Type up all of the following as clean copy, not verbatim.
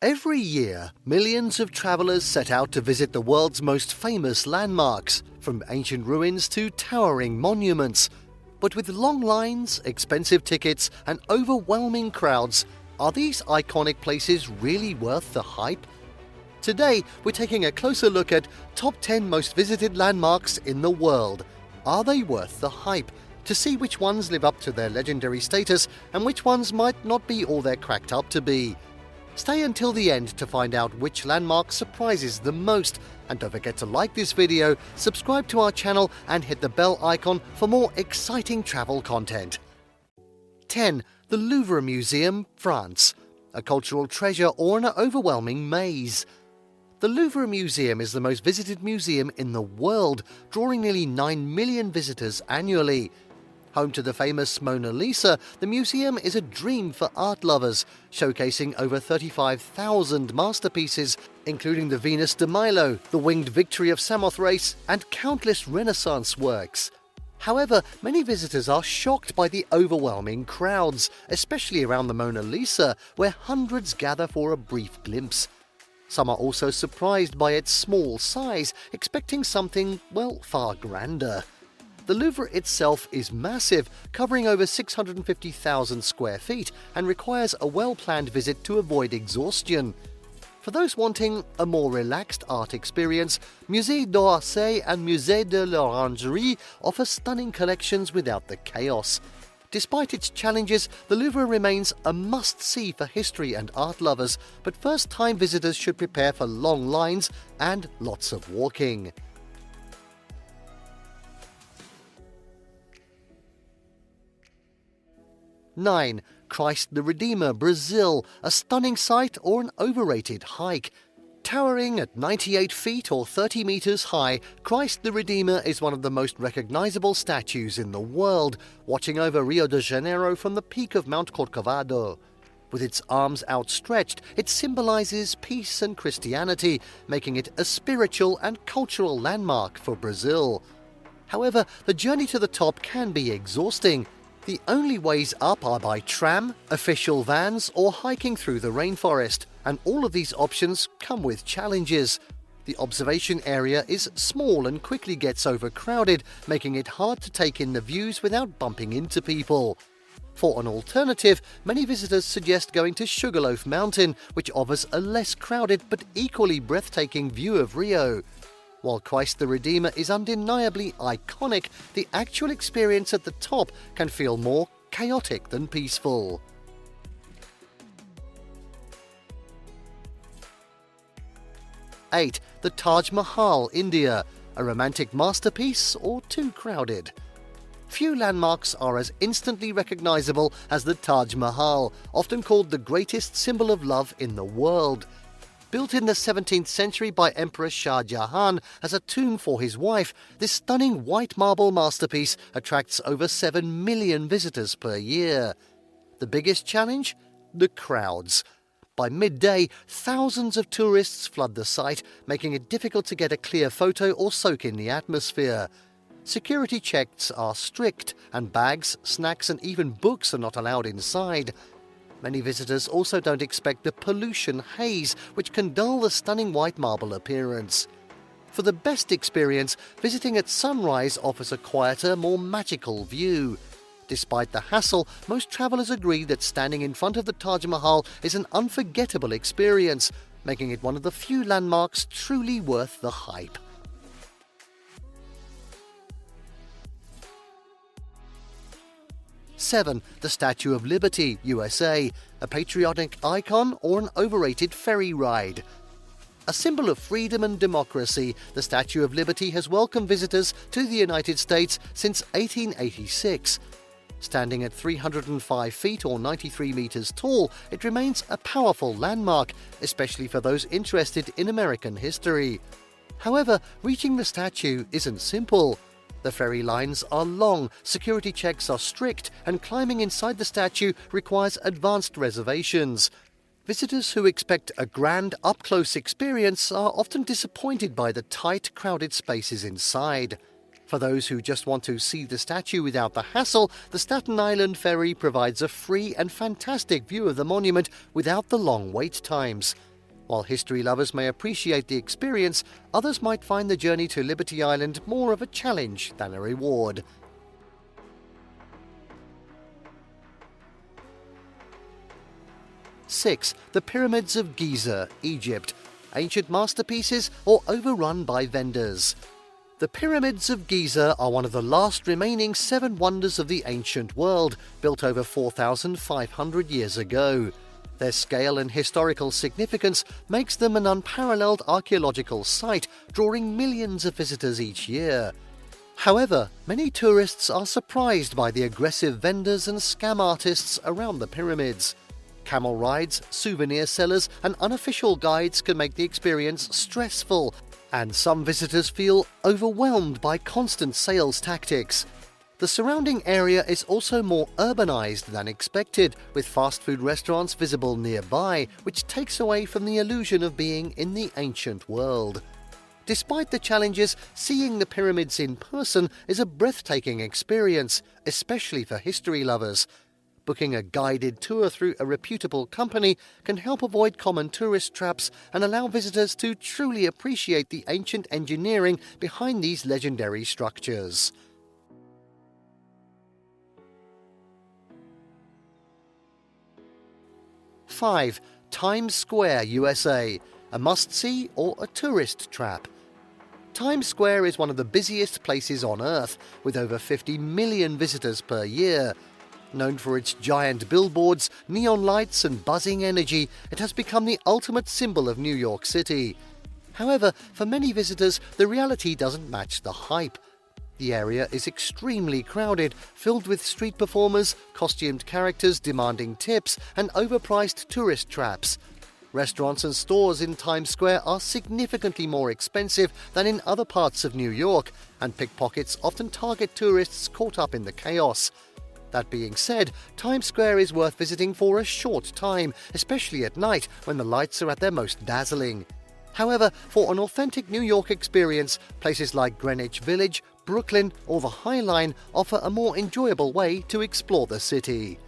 Every year, millions of travelers set out to visit the world's most famous landmarks, from ancient ruins to towering monuments. But with long lines, expensive tickets, and overwhelming crowds, are these iconic places really worth the hype? Today, we're taking a closer look at top 10 most visited landmarks in the world. Are they worth the hype? To see which ones live up to their legendary status and which ones might not be all they're cracked up to be. Stay until the end to find out which landmark surprises the most, and don't forget to like this video, subscribe to our channel and hit the bell icon for more exciting travel content. 10. The Louvre Museum, France. A cultural treasure or an overwhelming maze. The Louvre Museum is the most visited museum in the world, drawing nearly 9 million visitors annually. Home to the famous Mona Lisa, the museum is a dream for art lovers, showcasing over 35,000 masterpieces, including the Venus de Milo, the Winged Victory of Samothrace, and countless Renaissance works. However, many visitors are shocked by the overwhelming crowds, especially around the Mona Lisa, where hundreds gather for a brief glimpse. Some are also surprised by its small size, expecting something, well, far grander. The Louvre itself is massive, covering over 650,000 square feet, and requires a well-planned visit to avoid exhaustion. For those wanting a more relaxed art experience, Musée d'Orsay and Musée de l'Orangerie offer stunning collections without the chaos. Despite its challenges, the Louvre remains a must-see for history and art lovers, but first-time visitors should prepare for long lines and lots of walking. 9. Christ the Redeemer, Brazil, a stunning sight or an overrated hike. Towering at 98 feet or 30 meters high, Christ the Redeemer is one of the most recognizable statues in the world, watching over Rio de Janeiro from the peak of Mount Corcovado. With its arms outstretched, it symbolizes peace and Christianity, making it a spiritual and cultural landmark for Brazil. However, the journey to the top can be exhausting. The only ways up are by tram, official vans, or hiking through the rainforest, and all of these options come with challenges. The observation area is small and quickly gets overcrowded, making it hard to take in the views without bumping into people. For an alternative, many visitors suggest going to Sugarloaf Mountain, which offers a less crowded but equally breathtaking view of Rio. While Christ the Redeemer is undeniably iconic, the actual experience at the top can feel more chaotic than peaceful. 8. The Taj Mahal, India. A romantic masterpiece or too crowded? Few landmarks are as instantly recognizable as the Taj Mahal, often called the greatest symbol of love in the world. Built in the 17th century by Emperor Shah Jahan as a tomb for his wife, this stunning white marble masterpiece attracts over 7 million visitors per year. The biggest challenge? The crowds. By midday, thousands of tourists flood the site, making it difficult to get a clear photo or soak in the atmosphere. Security checks are strict, and bags, snacks, and even books are not allowed inside. Many visitors also don't expect the pollution haze, which can dull the stunning white marble appearance. For the best experience, visiting at sunrise offers a quieter, more magical view. Despite the hassle, most travelers agree that standing in front of the Taj Mahal is an unforgettable experience, making it one of the few landmarks truly worth the hype. 7. The Statue of Liberty, USA, a patriotic icon or an overrated ferry ride. A symbol of freedom and democracy, the Statue of Liberty has welcomed visitors to the United States since 1886. Standing at 305 feet or 93 meters tall, it remains a powerful landmark, especially for those interested in American history. However, reaching the statue isn't simple. The ferry lines are long, security checks are strict, and climbing inside the statue requires advanced reservations. Visitors who expect a grand, up-close experience are often disappointed by the tight, crowded spaces inside. For those who just want to see the statue without the hassle, the Staten Island ferry provides a free and fantastic view of the monument without the long wait times. While history lovers may appreciate the experience, others might find the journey to Liberty Island more of a challenge than a reward. Six, the Pyramids of Giza, Egypt. Ancient masterpieces or overrun by vendors? The Pyramids of Giza are one of the last remaining 7 wonders of the ancient world, built over 4,500 years ago. Their scale and historical significance makes them an unparalleled archaeological site, drawing millions of visitors each year. However, many tourists are surprised by the aggressive vendors and scam artists around the pyramids. Camel rides, souvenir sellers, and unofficial guides can make the experience stressful, and some visitors feel overwhelmed by constant sales tactics. The surrounding area is also more urbanized than expected, with fast food restaurants visible nearby, which takes away from the illusion of being in the ancient world. Despite the challenges, seeing the pyramids in person is a breathtaking experience, especially for history lovers. Booking a guided tour through a reputable company can help avoid common tourist traps and allow visitors to truly appreciate the ancient engineering behind these legendary structures. Five, Times Square, USA. A must-see or a tourist trap? Times Square is one of the busiest places on Earth, with over 50 million visitors per year. Known for its giant billboards, neon lights and buzzing energy, it has become the ultimate symbol of New York City. However, for many visitors, the reality doesn't match the hype. The area is extremely crowded, filled with street performers, costumed characters demanding tips, and overpriced tourist traps. Restaurants and stores in Times Square are significantly more expensive than in other parts of New York, and pickpockets often target tourists caught up in the chaos. That being said, Times Square is worth visiting for a short time, especially at night when the lights are at their most dazzling. However, for an authentic New York experience, places like Greenwich Village, Brooklyn, or the High Line offer a more enjoyable way to explore the city.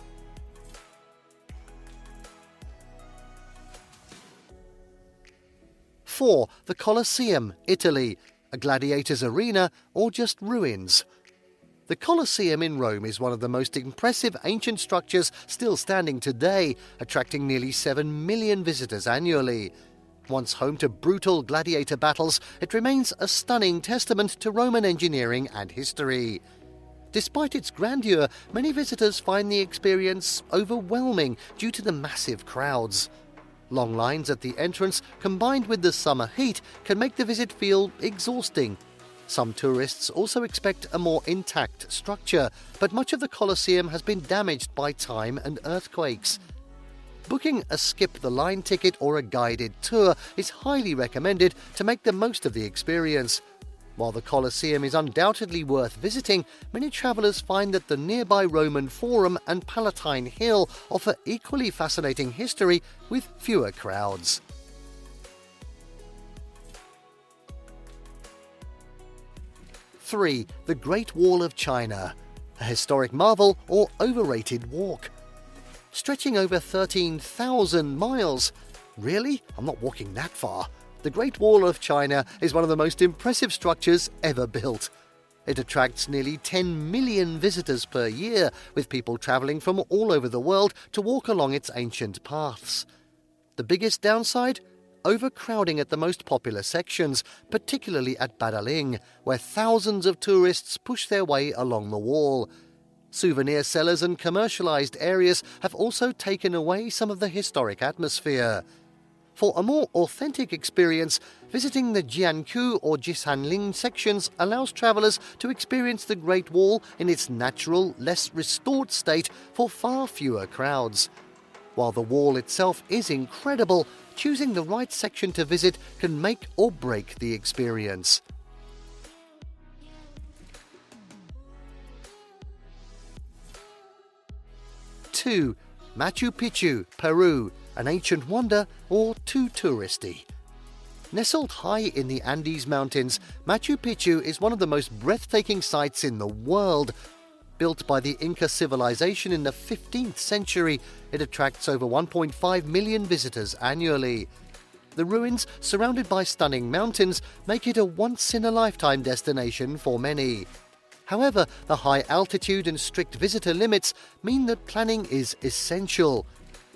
Four, the Colosseum, Italy. A gladiator's arena or just ruins? The Colosseum in Rome is one of the most impressive ancient structures still standing today, attracting nearly 7 million visitors annually. Once home to brutal gladiator battles, it remains a stunning testament to Roman engineering and history. Despite its grandeur, many visitors find the experience overwhelming due to the massive crowds. Long lines at the entrance, combined with the summer heat, can make the visit feel exhausting. Some tourists also expect a more intact structure, but much of the Colosseum has been damaged by time and earthquakes. Booking a skip-the-line ticket or a guided tour is highly recommended to make the most of the experience. While the Colosseum is undoubtedly worth visiting, many travelers find that the nearby Roman Forum and Palatine Hill offer equally fascinating history with fewer crowds. Three, the Great Wall of China. A historic marvel or overrated walk? Stretching over 13,000 miles. Really? I'm not walking that far. The Great Wall of China is one of the most impressive structures ever built. It attracts nearly 10 million visitors per year, with people traveling from all over the world to walk along its ancient paths. The biggest downside? Overcrowding at the most popular sections, particularly at Badaling, where thousands of tourists push their way along the wall. Souvenir sellers and commercialized areas have also taken away some of the historic atmosphere. For a more authentic experience, visiting the Jiankou or Jisanling sections allows travelers to experience the Great Wall in its natural, less restored state for far fewer crowds. While the wall itself is incredible, choosing the right section to visit can make or break the experience. Two, Machu Picchu, Peru. An ancient wonder or too touristy? Nestled high in the Andes Mountains, Machu Picchu is one of the most breathtaking sights in the world. Built by the Inca civilization in the 15th century, it attracts over 1.5 million visitors annually. The ruins, surrounded by stunning mountains, make it a once-in-a-lifetime destination for many. However, the high altitude and strict visitor limits mean that planning is essential.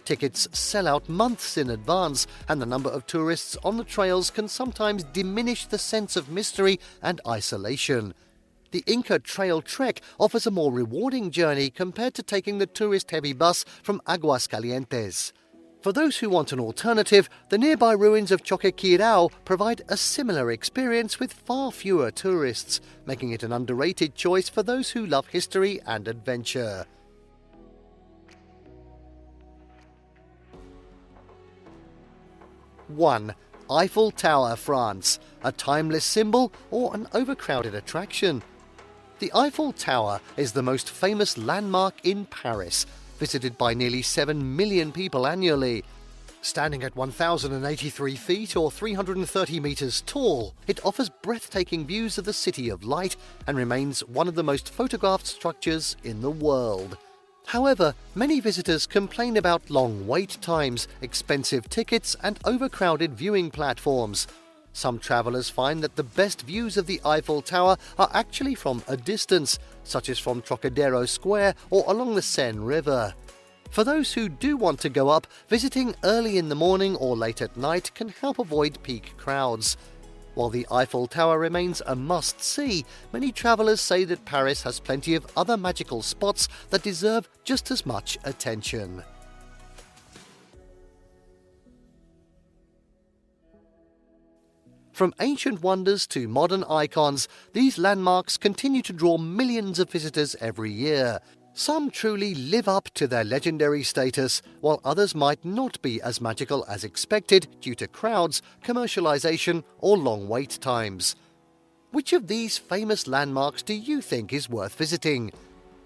Tickets sell out months in advance, and the number of tourists on the trails can sometimes diminish the sense of mystery and isolation. The Inca Trail Trek offers a more rewarding journey compared to taking the tourist-heavy bus from Aguascalientes. For those who want an alternative, the nearby ruins of Choqquequirao provide a similar experience with far fewer tourists, making it an underrated choice for those who love history and adventure. One, Eiffel Tower, France, a timeless symbol or an overcrowded attraction? The Eiffel Tower is the most famous landmark in Paris, visited by nearly 7 million people annually. Standing at 1,083 feet or 330 meters tall, it offers breathtaking views of the City of Light and remains one of the most photographed structures in the world. However, many visitors complain about long wait times, expensive tickets, and overcrowded viewing platforms. Some travelers find that the best views of the Eiffel Tower are actually from a distance, such as from Trocadero Square or along the Seine River. For those who do want to go up, visiting early in the morning or late at night can help avoid peak crowds. While the Eiffel Tower remains a must-see, many travelers say that Paris has plenty of other magical spots that deserve just as much attention. From ancient wonders to modern icons, these landmarks continue to draw millions of visitors every year. Some truly live up to their legendary status, while others might not be as magical as expected due to crowds, commercialization, or long wait times. Which of these famous landmarks do you think is worth visiting?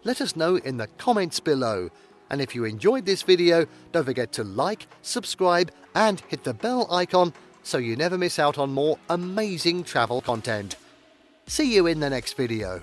Let us know in the comments below. And if you enjoyed this video, don't forget to like, subscribe, and hit the bell icon so you never miss out on more amazing travel content. See you in the next video.